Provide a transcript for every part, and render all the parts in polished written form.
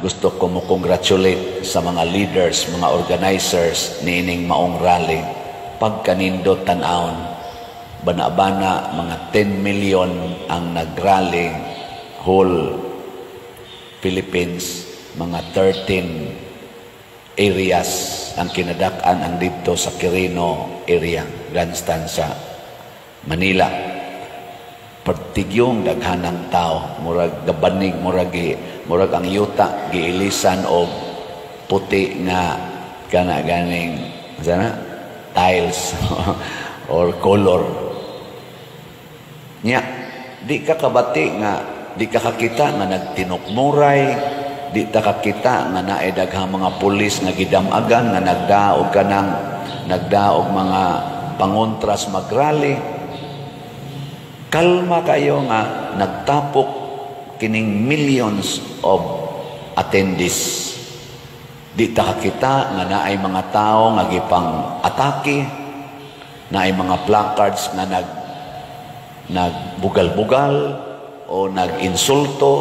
gusto ko mo congratulate sa mga leaders, mga organizers niining maong rally. Pagkanindot tan-aon, bana-bana mga 10 million ang nagrally whole Philippines, mga 13 areas ang kinadak-an ang dito sa Quirino area, Grandstand sa Manila. Pertigyong daghanang tao, murag gabanig, murag ang yuta giilisan og puti nga kana ganing sana tiles or color nya. Di ka kabati nga, di ka kakita nga nagtinukmuray, di ta kakita nga naay daghang mga pulis nga gidamagan nga nagdaog mga pangontras magrally. Kalma kayo nga nagtapok kining millions of attendees. Di ta kakita nga naay mga tao nga gipang atake, naay mga placards nga nagbugal-bugal o nag-insulto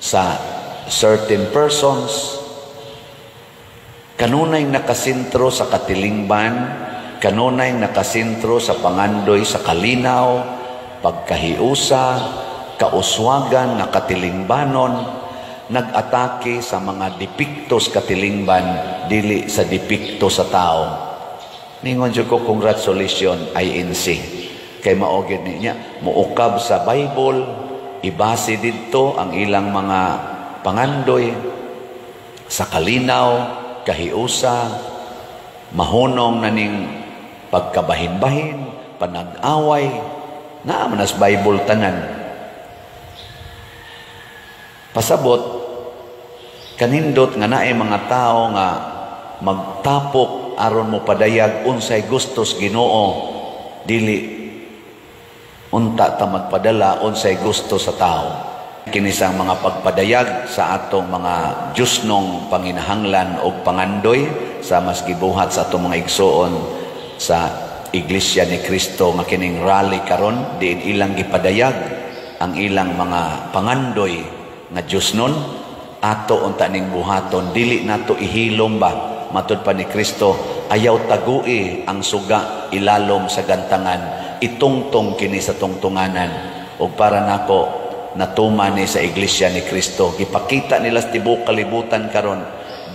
sa certain persons. Kanunay nakasentro sa katilingban, kanunay nakasentro sa pangandoy sa kalinaw, pagkahiusa, kauswagan nga katilingbanon, nag-atake sa mga depiktos katilingban, dili sa depikto sa tao. Ningon jud ko congratulations INC. Kay maogid niya, muukab sa Bible, ibase didto ang ilang mga pangandoy sa kalinaw, kahiusa, mahunong na ning pagkabahin-bahin, panag-away, naaman as Bible tanan. Pasabot, kanindot nga naay mga tao nga magtapok aron mo padayag unsay gustos Ginoo, dili unta ta magpadala unsay gusto sa tao. Kinisang mga pagpadayag sa atong mga Diyosnong panginahanglan o pangandoy sa mas gibuhat sa atong mga igsoon sa Iglesia ni Cristo nga kining rally karon, diin ilang gipadayag ang ilang mga pangandoy nga Diyosnon ato unta ning buhaton, dili nato ihilom ba matud pa ni Kristo, ayaw tagui ang suga ilalom sa gantangan, itungtong kini sa tungtunganan. O para nako natuman ni sa Iglesia ni Cristo, gipakita nila sa tibuok kalibutan karon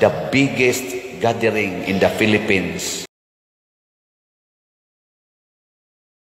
the biggest gathering in the Philippines.